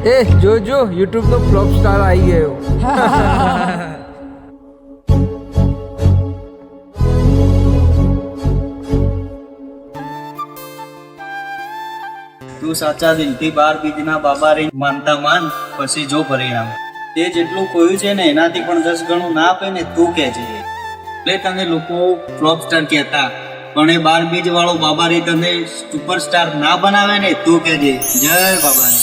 એ જોજો યુટ્યુબ નો flop star આવી ગયો. તું સાચા દિલથી 12 બીજના બાબા રે માનતા માન પછી જો પરિણામ. તે જેટલું ખોયું છે ને એનાથી પણ 10 ગણું ના આપે ને તું કહેજે. એટલે તને લોકો ફ્લોપ સ્ટાર કહેતા, પણ એ 12 બીજ વાળો બાબા રે તને સુપરસ્ટાર ના બનાવે ને તું કહેજે જય બાબા રે.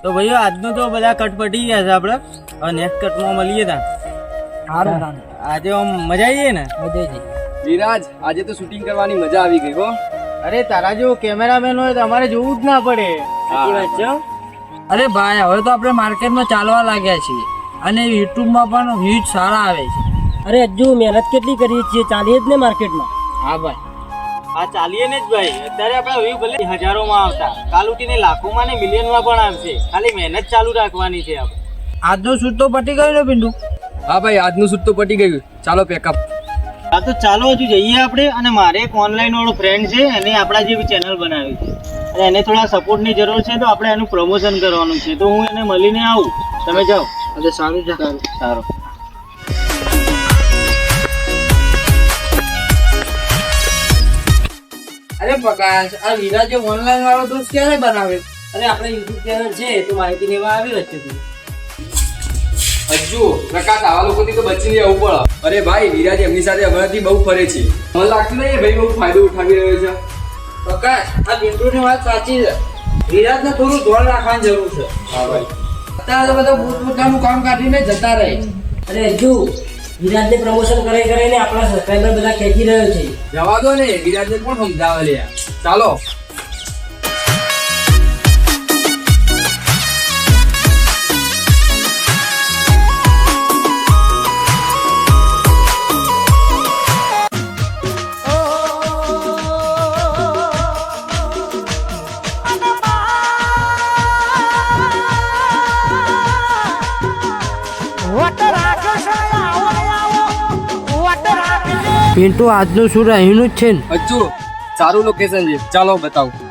તો ભાઈઓ આજનો તો બધા કટ પટી ગયા છે આપણે. હવે નેક્સ્ટ કટમાં મળીએ તા. આજે આમ મજા આવી ને? મજા આવી. વિરાજ આજે તો શૂટિંગ કરવાની મજા આવી ગઈ હો. અરે તારા જેવો કેમેરામેન હોય તો અમારે જોવું જ ના પડે. સાચી વાત છે. અરે ભાઈ હવે તો આપણે માર્કેટમાં ચાલવા લાગ્યા છીએ અને યુટ્યુબમાં પણ વ્યૂઝ સારા આવે છે. અરે હજુ મહેનત કેટલી કરીએ છીએ, ચાલીએ જ ને માર્કેટમાં. હા ભાઈ, હા ચાલીએ ને જ ભાઈ. અત્યારે આપણા વ્યૂ ભલે હજારોમાં આવતા, કાલ ઉઠીને લાખોમાં ને મિલિયનમાં પણ આવશે. ખાલી મહેનત ચાલુ રાખવાની છે આપણે. આજનો શૂટ તો પટી ગયો ને પિન્ટુ? હા ભાઈ આજનું શૂટ તો પટી ગયું. ચાલો પેકઅપ. હા તો ચાલો હજુ જઈએ આપણે. અને મારે એક ઓનલાઈન વાળો ફ્રેન્ડ છે, એને આપણા જેવી ચેનલ બનાવી છે અને એને થોડા સપોર્ટની જરૂર છે, તો આપણે એનું પ્રમોશન કરવાનું છે. તો હું એને મળીને આવું, તમે જાઓ. અરે સારું છે. સારું. અરે પ્રકાશ, આ વિરાજે ઓનલાઈન વાળો દોસ્ત ક્યારે બનાવ્યો? અરે આપણે યુટ્યુબ ચેનલ છે તો માહિતી લેવા આવી જ છે તું. હજુ પ્રકાશ આવા લોકોથી તો બચીને આવવું પડે. અરે ભાઈ વિરાજ એમની સાથે હમણાંથી બહુ ફરે છે. મને લાગતું નહીં એ ભાઈ બહુ ફાયદો ઉઠાવી રહ્યો છે. પ્રકાશ, આ પિન્ટુની વાત સાચી છે. વિરાજને થોડું ધોરણ રાખવાની જરૂર છે. હા ભાઈ. અત્યારે તો બધા પોતપોતાનું કામ કાઢીને જતા રહે. અરે હજુ વિરાજને પ્રમોશન કરીને આપણા સબસ્ક્રાઈબર બધા ખેંચી રહ્યો છે. જવા દો ને, વિરાજને કોણ સમજાવે લે. ચાલો. પિન્ટુ આજનું શૂટ અહીંનું જ છે ને? હજુ સારું લોકેશન છે, ચાલો બતાવું.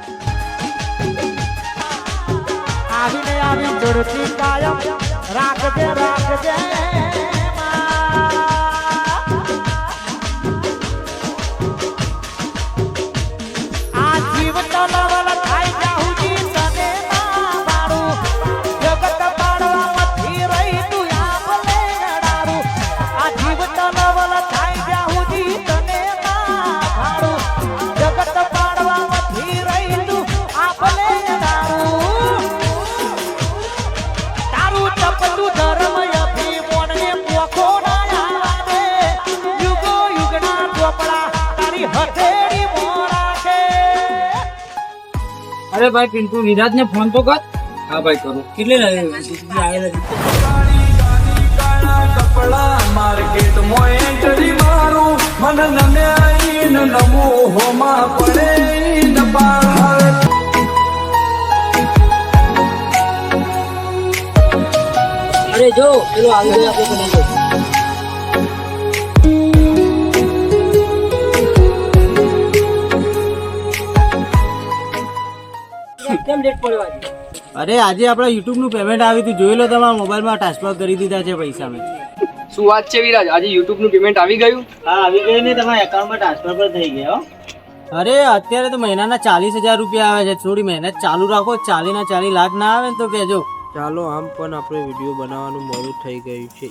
અરે ભાઈ પિન્ટુ, વિરાજને ફોન તો કર. હા ભાઈ કરું. કેટલે લાગે માર્કેટ મોએન્ટરી મારું મન નમ્યાઈન નમો હોમા પડે નપાળ. અરે જો પેલો આવી ગયો આપણે બનાવ્યો. કેમ લેટ પડ્યો આજે? અરે આજે આપણા યુટ્યુબ નું પેમેન્ટ આવ્યું હતું, જોઈ લો. તમારા મોબાઈલમાં ટ્રાન્સફર કરી દીધા છે પૈસા મેં. શું વાત છે વિરાજ, આજે યુટ્યુબ નું પેમેન્ટ આવી ગયું? હા આવી ગયું ને, તમારા એકાઉન્ટમાં ટ્રાન્સફર પણ થઈ ગયા. અરે અત્યારે તો મહિનાના 40,000 રૂપિયા આવે છે. થોડી મહેનત ચાલુ રાખો. 40 લાખ ના આવે ને તો કહેજો. ચાલો, આમ પણ આપણે વિડીયો બનાવવાનું મોડું થઈ ગયું છે.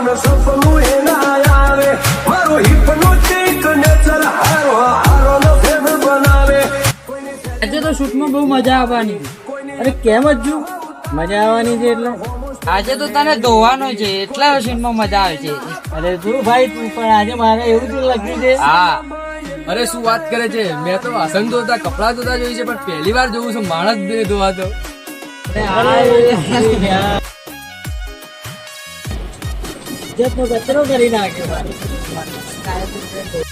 પણ સપનું એના આવે મારું હિપ્નોટિક નેચર હારો હારો નો ફેર બનાવે આજે તો શૂટમાં બહુ મજા આવવાની છે. અરે કેમ જ જો મજા આવવાની છે એટલે આજે તો તને ધોવાનો છે એટલે શૂટમાં મજા આવે છે. અરે તું ભાઈ તું પણ આજે મારે એવું જ લાગ્યું છે. હા અરે શું વાત કરે છે, મેં તો વાસણ ધોતા કપડા ધોતા જોઈ છે પણ પહેલી વાર જોઉં છું માણસ બે ધોવાતો. કચરો કરી નાખ્યો.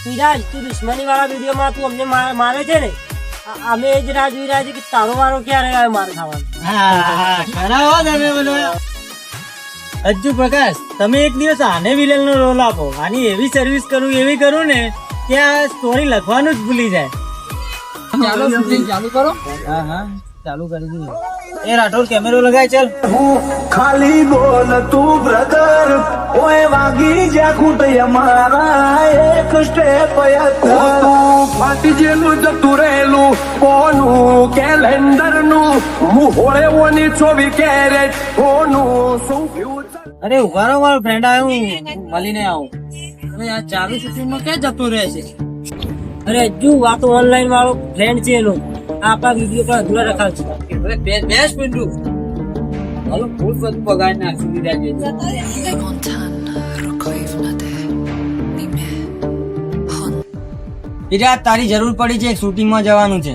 વિરાજ તું દુશ્મની વાળા વિડીયોમાં તું અમને મારે છે ને અમે એ જ રાહ જોઈ રહ્યા છે કે તારો વારો ક્યારે આવે મારે ખાવાનો. અજ્જુ પ્રકાશ, તમે એક દિવસ આને વિલન નો રોલ આપો. આની એવી સર્વિસ કરું એવી કરું ને કે આ સ્ટોરી લખવાનું જ ભૂલી જાય. ચાલો શૂટિંગ ચાલુ કરો. હા હા ચાલુ કરી દીધું. એ રાઠોડ કેમેરો લગાય ચાલ. હું ખાલી બોલ તું બ્રધર ઓય વાગી જ્યાં ખૂટ અમારા એક સ્ટેપ ફાટી જેલું જતું રહેલું કોનું કેલેન્ડર નું મુહોળે ઓની 24 કેરેટ કોનું શું ફ્યુચર. અરે ઉભા રહો, મારો ફ્રેન્ડ આવ્યો, હું મળીને આવું. હવે આ ચાલુ શૂટિંગમાં ક્યાં જતો રહે છે? અરે અજ્જુ આ તો ઓનલાઈન વાળો ફ્રેન્ડ છે એનો. આ આપણા વિડીયો પર અધૂરા રખાવ છે. હવે બેસ પિન્ટુ હાલો ફૂલ બધું પગાર નાખી દીધા છે. વિરાટ, તારી જરૂર પડી છે, શૂટિંગમાં જવાનું છે.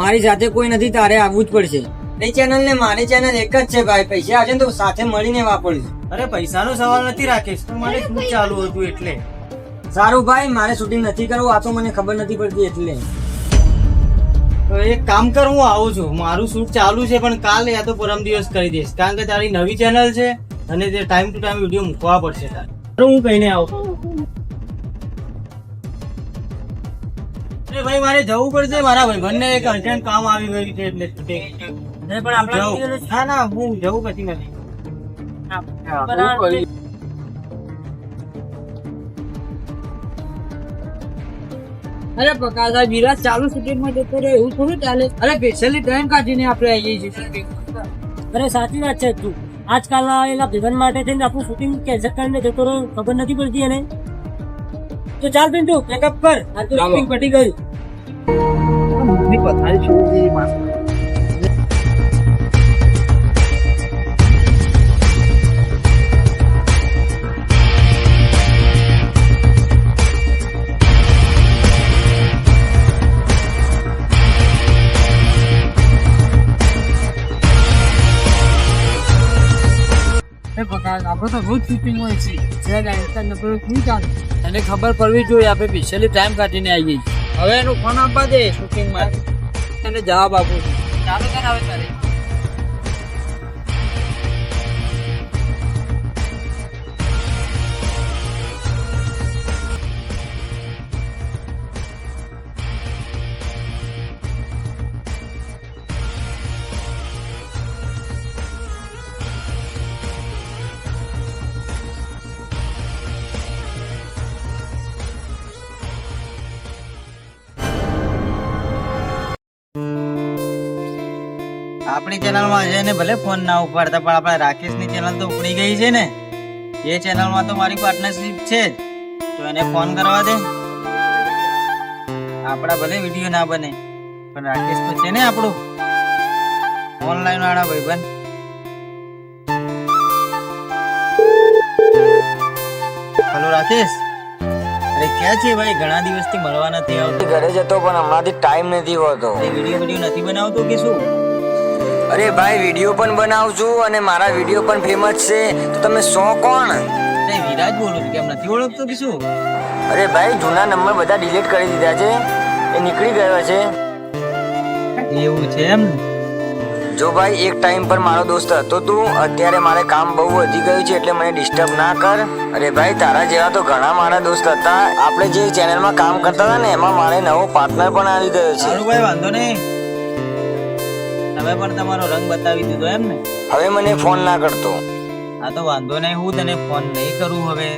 મારી સાથે કોઈ નથી, તારે આવવું જ પડશે. એ ચેનલ ને મારી ચેનલ એક જ છે ભાઈ. પૈસા આવશે ને તો સાથે મળીને વાપરીશું. અરે પૈસાનો સવાલ નથી રાકેશ, તું મારે શું ચાલુ હતું એટલે. સારું ભાઈ, મારે શૂટિંગ નથી કરવું, આ તો મને ખબર નથી પડતી એટલે. તો એક કામ કર, હું આવું છું. મારું શૂટ ચાલુ છે પણ કાલ યા તો પરમ દિવસ કરી દઈશ, કારણ કે તારી નવી ચેનલ છે અને તે ટાઈમ ટુ ટાઈમ વિડીયો મૂકવા પડશે તારે. હું કહીને આવું. અરે ભાઈ મારે જવું પડશે, મારા ભાઈબંધને એક અર્જન્ટ કામ આવી ગયું છે એટલે અરે પણ આપણા વિડીયો હા ના હું જવું પછી નથી. અરે પ્રકાશ આ વિરાટ ચાલુ શૂટિંગમાં જતો રહે એવું થોડું ચાલે. અરે સ્પેશિયલી ટાઈમ કાઢીને આપણે આવીએ છીએ. અરે સાચી વાત છે તું. આજકાલના આવેલા ભેગન માટે થઈને આપણું શૂટિંગ કેન્સલ કરીને જતો રહ્યો, ખબર નથી પડતી એને. તો ચાલ પિન્ટુ પેકઅપ કર, આ તો શૂટિંગ પટી ગયું. આપણે તો રોજ શૂટિંગ હોય છે. એને ખબર પડવી જોઈએ, આપણે સ્પેશિયલી ટાઈમ કાઢીને આવીએ છીએ. હવે એનો ફોન આપવા દે શૂટિંગમાં, એને જવાબ આપું છું. ચાલો કર હવે તારે. આપણી ચેનલમાં છે ને ભલે ફોન ના ઉપાડતા પણ આપણા રાકેશની ચેનલ તો ઉપડી ગઈ છે ને. એ ચેનલમાં તો મારી પાર્ટનરશિપ છે જ, તો એને ફોન કરવા દે. આપણા ભલે વિડીયો ના બને પણ રાકેશ તો છે ને આપણું ઓનલાઈન વાળા ભાઈબંધ. હેલો રાકેશ, અરે ક્યાં છે ભાઈ? ઘણા દિવસથી મળવા નથી આવતો. ઘરે જતો પણ હમણાંથી ટાઈમ નથી હોતો. વિડીયો નથી બનાવતો કે શું? અરે ભાઈ વિડીયો પણ બનાવું છું અને મારા વિડીયો પણ ફેમસ છે. તો તમે સો કોણ? અરે વિરાજ બોલું છું, કેમ નથી ઓળખતો કે શું? અરે ભાઈ જૂના નંબર બધા ડિલીટ કરી દીધા છે, એ નીકળી ગયો છે. એવું છે એમ? જો ભાઈ એક ટાઈમ પર મારો દોસ્ત હતો તું, અત્યારે મારે કામ બહુ વધી ગયું છે એટલે મને ડિસ્ટર્બ ના કર. અરે ભાઈ તારા જેવા તો ઘણા મારા દોસ્ત હતા. આપણે જે ચેનલમાં કામ કરતા હતા ને એમાં મારે નવો પાર્ટનર પણ આવી ગયો છે. સારું ભાઈ વાંધો નહીં, તમે પણ તમારો રંગ બતાવી દીધો એમ ને? હવે મને ફોન ના કરતો. હા તો વાંધો નહીં, હું તને ફોન નહીં કરું હવે.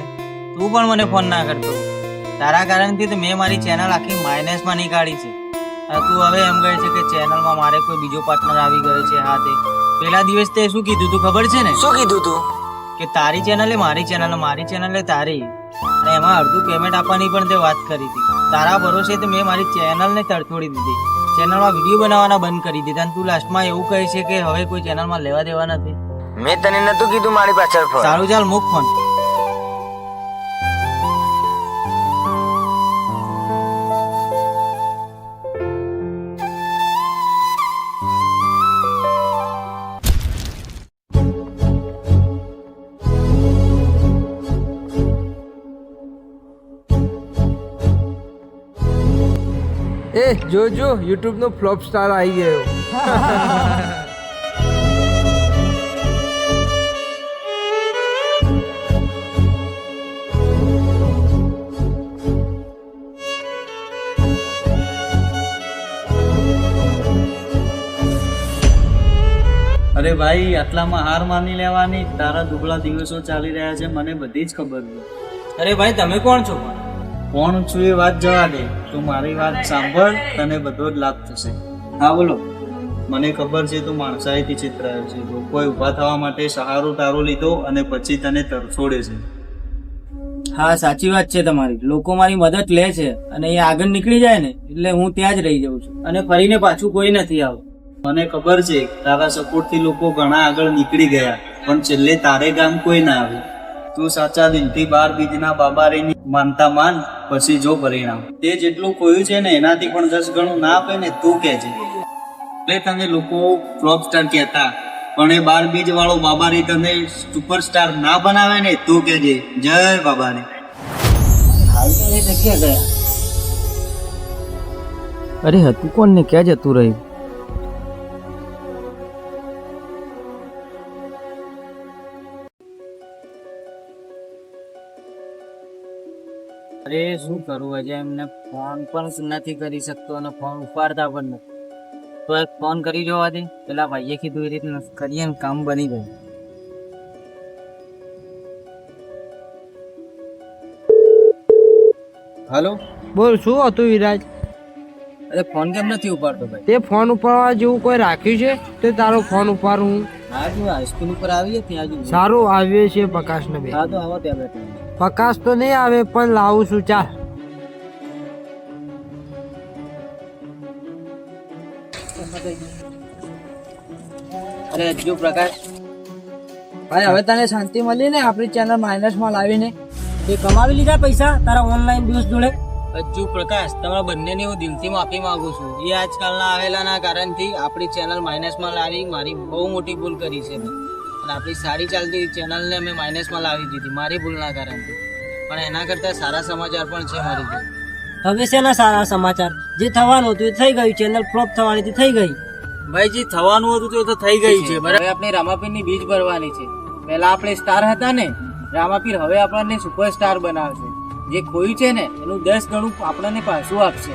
તું પણ મને ફોન ના કરતો. તારા કારણથી તો મેં મારી ચેનલ આખી માઇનસમાં નહીં કાઢી છે. તું હવે એમ કહે છે કે ચેનલમાં મારે કોઈ બીજો પાર્ટનર આવી ગયો છે. હા તે પેલા દિવસ તે શું કીધું તું ખબર છે ને? શું કીધું તું? કે તારી ચેનલ એ મારી ચેનલ, મારી ચેનલ એ તારી, અને એમાં અડધું પેમેન્ટ આપવાની પણ તે વાત કરી હતી. તારા ભરોસે તો મેં મારી ચેનલને તડતોડી દીધી, ચેનલમાં વિડીયો બનાવવાના બંધ કરી દીધા, અને તું લાસ્ટમાં એવું કહે છે કે હવે કોઈ ચેનલમાં લેવા દેવા નથી. મેં તને નતું કીધું મારી પાછળ ફર. સારું ચાલ મૂક ફોન. એ જોજો યુટ્યુબ નો ફ્લોપ સ્ટાર આવી ગયો. અરે ભાઈ, આટલામાં હાર માની લેવાની? તારા દુબળા દિવસો ચાલી રહ્યા છે, મને બધી જ ખબર છે. અરે ભાઈ, તમે કોણ છો? કોણ છું એ વાત જવા દે, તું મારી વાત સાંભળ, તને બધો જ લાભ થશે. હા બોલો. મને ખબર છે તું માણસાઈથી ચિતરાયો છે, લોકોએ ઊભા થવા માટે સહારો તારો લીધો અને પછી તને તરછોડે છે. હા, સાચી વાત છે તમારી. લોકો મારી મદદ લે છે અને એ આગળ નીકળી જાય ને એટલે હું ત્યાં જ રહી જાઉં છું અને ફરીને પાછું કોઈ નથી આવું. મને ખબર છે તારા સપોર્ટથી લોકો ઘણા આગળ નીકળી ગયા, પણ છેલ્લે તારે ગામ કોઈ ના આવ્યું. તું સાચા દિલથી 12 બીજના બાબા રહીને માનતા માન, પછી જો પરિણામ. તે જેટલું ખોયું છે ને એનાથી પણ 10 ગણું ના આપે ને તું કહેજે. એટલે તને લોકો ફ્લોપ સ્ટાર કહેતા, પણ એ 12 બીજ વાળો બાબારી તને સુપરસ્ટાર ના બનાવે ને તું કહેજે જય બાબારી. અરે હતું કોણ ને ક્યાં જતું રહ્યું? અરે શું કરું, હજે એમને ફોન પણ નથી કરી શકતો અને ફોન ઉપાડતા પણ નથી. તો એક ફોન કરી જોવા દે. પેલા ભાઈએ કીધું એ રીતના કરીએ ને કામ બની ગયું. હાલો, બોલ શું હતું વિરાજ? અરે ફોન કેમ નથી ઉપાડતો ભાઈ? તે ફોન ઉપાડવા જેવું કોઈ રાખ્યું છે તે તારો ફોન ઉપાડું હું? હા, જો હાઈસ્કૂલ ઉપર આવીએ ત્યાં જ. સારું આવીએ છીએ પ્રકાશ ને બે. હા તો આવો ત્યાં બેઠા. પ્રકાશ તો નહીં આવે પણ લાવું છું, ચાલ. અરે જો પ્રકાશ ભાઈ, હવે તને શાંતિ મળી ને આપણી ચેનલ માઇનસમાં લાવીને? તે કમાવી લીધા પૈસા તારા ઓનલાઈન દોસ્ત જોડે? અજ્જુ પ્રકાશ, તમારા બંનેની હું દિલથી માફી માંગુ છું. એ આજકાલના આવેલાના કારણથી આપણી ચેનલ માઇનસમાં લાવી મારી બહુ મોટી ભૂલ કરી છે અને આપણી સારી ચાલતી ચેનલને અમે માઇનસમાં લાવી દીધી મારી ભૂલના કારણથી. પણ એના કરતાં સારા સમાચાર પણ છે મારી જોડે. હવે શેના સારા સમાચાર? જે થવાનું હતું એ થઈ ગયું, ચેનલ ફ્લોપ થવાની હતી થઈ ગઈ. ભાઈ, જે થવાનું હતું તે તો થઈ ગઈ છે. બરાબર, આપણે રામાપીરની બીજ ભરવાની છે. પહેલા આપણે સ્ટાર હતા ને, રામાપીર હવે આપણને સુપરસ્ટાર બનાવશે. જે ખોયું છે ને એનું 10 ગણું આપણને પાછું આપશે.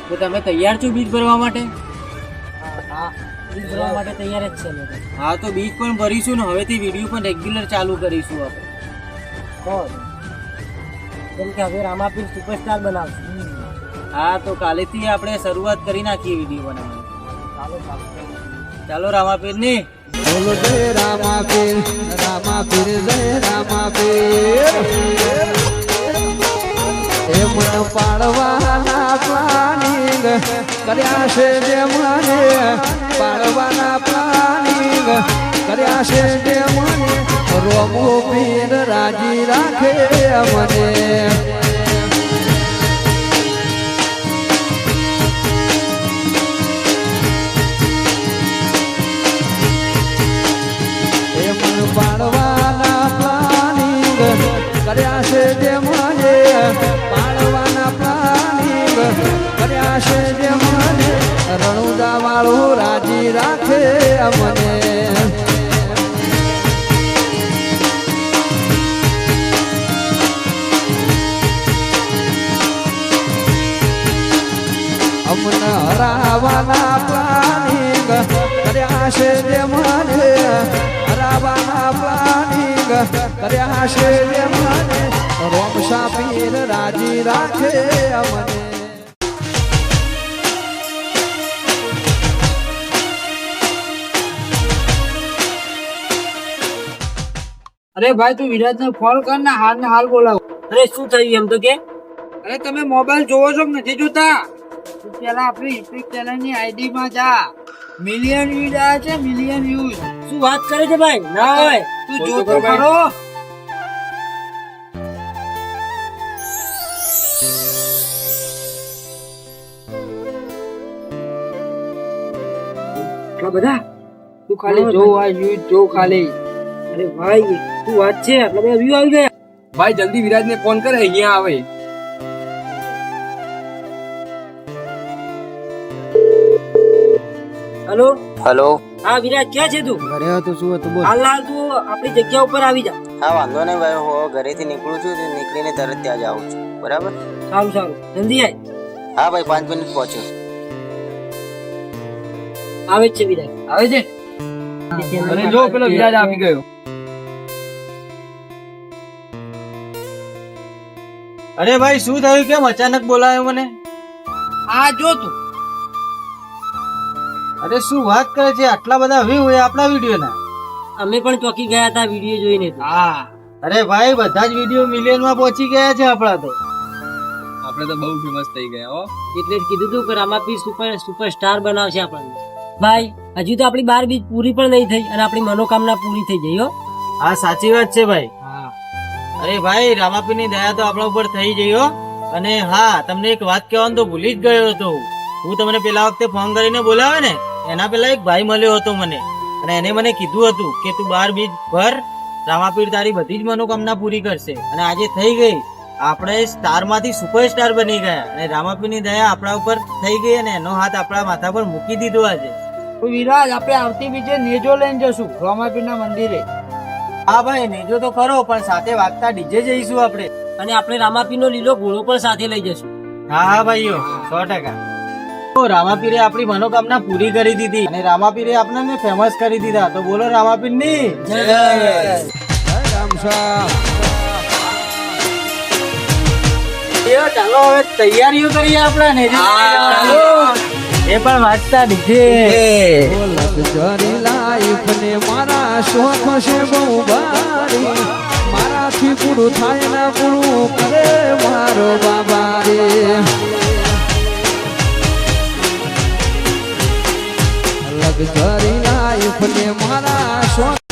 તો તમે તૈયાર છો બીજ ભરવા માટે? હા, બીજ ભરવા માટે તૈયાર જ છે લોકો. હા, તો બીજ પણ ભરીશું ને હવેથી વિડીયો પણ રેગ્યુલર ચાલુ કરીશું આપણે. કેમ કે હવે રામાપીર સુપરસ્ટાર બનાવશે. હા, તો કાલેથી આપણે શરૂઆત કરી નાખીએ વિડીયો બનાવવાની. ચાલો રામાપીર ની બોલો જય રામાપીર, રામાપીર જય રામાપીર. એ મન પાડવાના પ્લાનિંગ કર્યા છે જે મને, પાડવાના પ્લાનિંગ કર્યા છે જે મને, રોમો પીર રાજી રાખે મને. પાડવાના પ્લાનિંગ કર્યા છે જે મને, પાડવાના પ્લાનિંગ કર્યા છે જે મને, રણુદા વાળું રાજી રાખે મને. અમને હરાવાના પ્લાનિંગ કર્યા છે જે મને, હરાવાના પ્લાનિંગ કર્યા છે જે મને, રોમશા પીર રાજી રાખે મને. અરે ભાઈ તું વિરાજને ફોન કર ને હાલ ને હાલ બોલાવ. અરે શું થયું એમ તો કે? અરે તમે મોબાઈલ જોવો છો કે નથી જોતા? તું પેલા આપણી યુટ્યુબ ચેનલ ની આઈડી માં જા. મિલિયન વ્યૂઝ આવ્યા છે, મિલિયન વ્યૂઝ. શું વાત કરે છે ભાઈ? ના હોય. તું જો તો ખરો. એટલા બધા? તું ખાલી જો આ વ્યૂઝ જો ખાલી. અરે ભાઈ શું વાત છે, આટલા બધા વ્યૂ આવી ગયા? ભાઈ જલ્દી વિરાજને ફોન કરે, અહીંયા આવે. Hello hello. હા વિરાજ, ક્યાં છે તું? ઘરે હતો. શું હતું બોલ. હાલ હાલ તું આપણી જગ્યા ઉપર આવી જા. હા વાંધો નહીં ભાઈ, હું ઘરેથી નીકળું છું, તો નીકળીને તરત ત્યાં જ આવું છું. બરાબર? સારું સારું, જલ્દી આય. હા ભાઈ, 5 મિનિટ પહોંચ્યો. આવે જ છે વિરાજ. આવે છે. અને જો પેલો વિરાજ આવી ગયો. અરે ભાઈ શું થયું, કેમ અચાનક બોલાયો મને? આ જો તું. અરે શું વાત કરે છે, આટલા બધા વ્યૂ હોય આપણા વિડીયો ના? અમે પણ ચોકી ગયા હતા વિડીયો જોઈને. હા અરે ભાઈ બધા જ વિડીયો મિલિયન માં પહોંચી ગયા છે આપણા તો. આપણે તો બહુ ફેમસ થઈ ગયા હો. એટલે જ કીધું તું કે રામાપીર સુપરસ્ટાર બનાવશે આપણને. ભાઈ હજુ તો આપણી 12 બીજ પૂરી પણ નહીં થઈ અને આપણી મનોકામના પૂરી થઈ ગઈ હો. હા સાચી વાત છે ભાઈ. હા. અરે ભાઈ રામાપીર ની દયા તો આપણા ઉપર થઈ ગઈ હો. અને હા તમને એક વાત કહેવાનું તો ભૂલી જ ગયો હતો. હું તમને પેલા વખતે ફોન કરીને બોલાવે ને, એના પેલા એક ભાઈ મળ્યો હતો મને, અને એને મને કીધું હતું કે તું 12 બીજ ભર, રામાપીર તારી બધી જ મનોકામના પૂરી કરશે. અને આજે થઈ ગઈ. આપણે સ્ટાર માંથી સુપરસ્ટાર બની ગયા અને રામાપીર ની દયા આપણા ઉપર થઈ ગઈ અને એનો હાથ આપણા માથા પર મૂકી દીધો આજે. તો વિરાજ આપણે આવતી બીજે નેજો લઈને જશું રામાપીરના મંદિરે. હા ભાઈ નેજો તો ખરો, પણ સાથે વાગતા ડીજે જઈશું આપણે. અને આપણે રામાપીરનો લીલો ઘોડો પણ સાથે લઈ જશું. હા હા ભાઈઓ 100%. તો રામાપીરે આપણી મનોકામના પૂરી કરી દીધી અને રામાપીરે આપણને ફેમસ કરી દીધા. તો બોલો રામાપીર ની જય. ચાલો હવે તૈયારીઓ કરીએ આપણે ને. એ પણ વાંચતા ડીજે. લક્ઝરી લાઈફ ને મારા શોખ છે બહુ ભારી, મારાથી પૂરું થાય ના પૂરું કરે મારો બાબા રે. લક્ઝરી લાઈફ ને મારા શોખ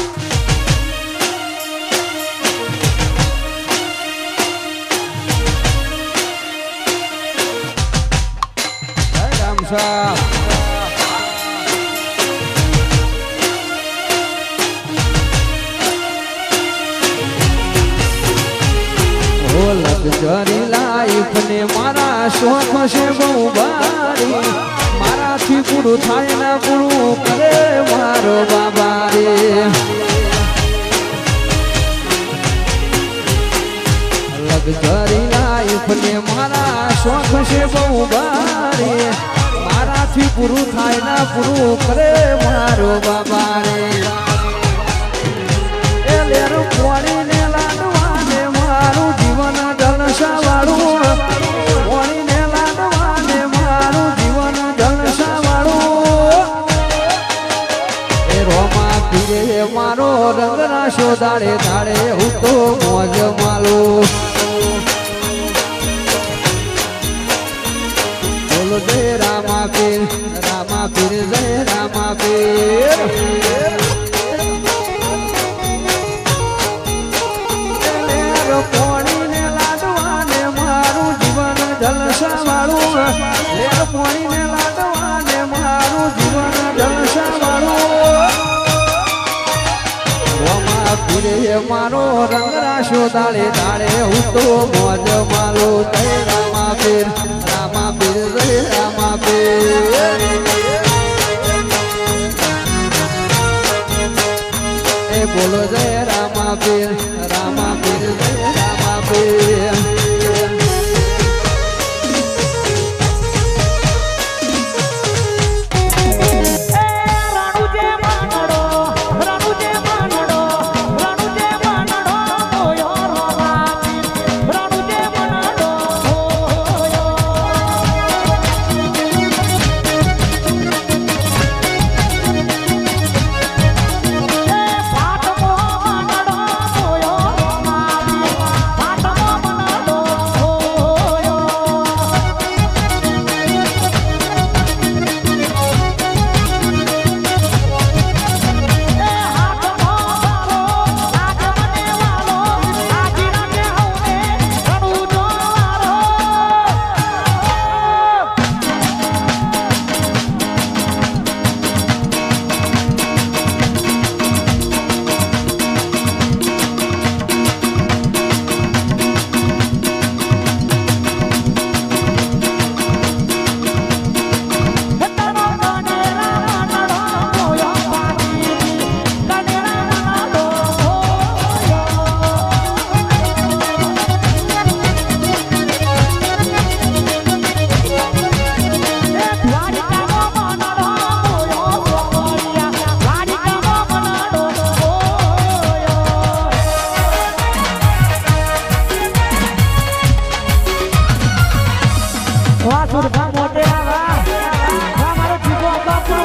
લક્ઝરી લાઈફ ને મારા શોખ છે બહુ ભારી, મારાથી પૂરું થાય ના પૂરું કરે મારો બાબા રે. લક્ઝરી લાઈફ ને મારા શોખ છે બહુ ભારી, મારાથી પૂરું થાય ના પૂરું કરે મારો બાબા રે. એ લેર પોણીને લાડવાને મારું જીવન જલસા વાળું, પોણીને લાડવાને મારું જીવન જલસા વાળું. એ રોમા પીરે મારો રંગ રાશો દાડે દાડે હું તો મોજ માલું. બોલો જય રામાપીર, રામાપીર જય રામાપીર. પોણીને લાડવાને મારું જીવન જલસા વાળું, લેર પોણીને લાડવાને મારું જીવન જલસા વાળું. રામાપીરે મારો રંગ રાશો દાડે દાડે હું તો મોજ માલો. જય રામાપીર, રામાપીર જય રામાપીર. એ બોલો જય રામાપીર, રામાપીર જય રામાપીર. સુરભા મોટે આવા મારો જીવો બાપુ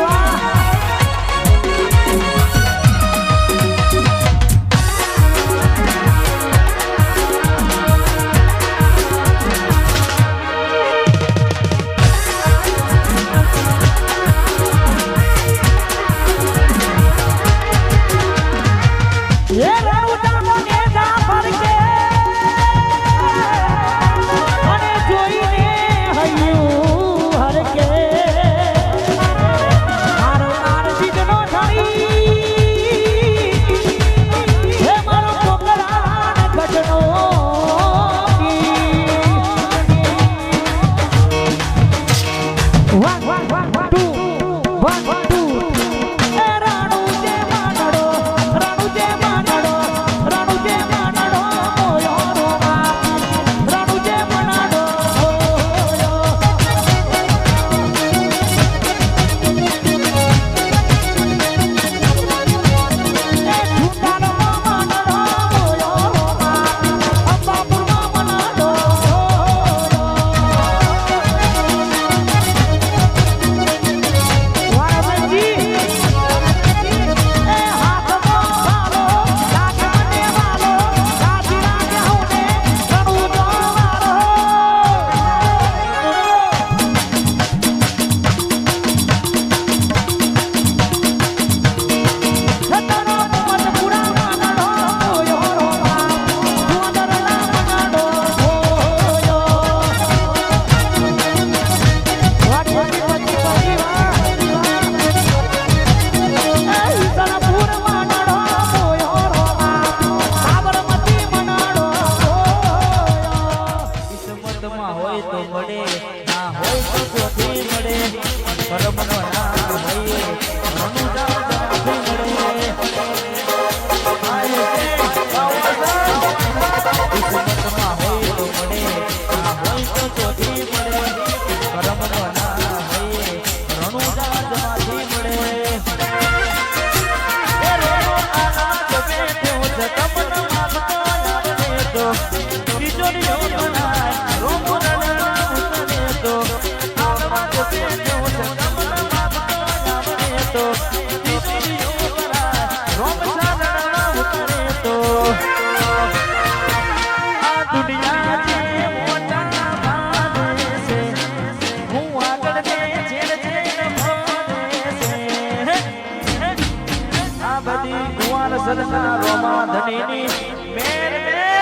સરદારોમાં ધણીની મેર મેર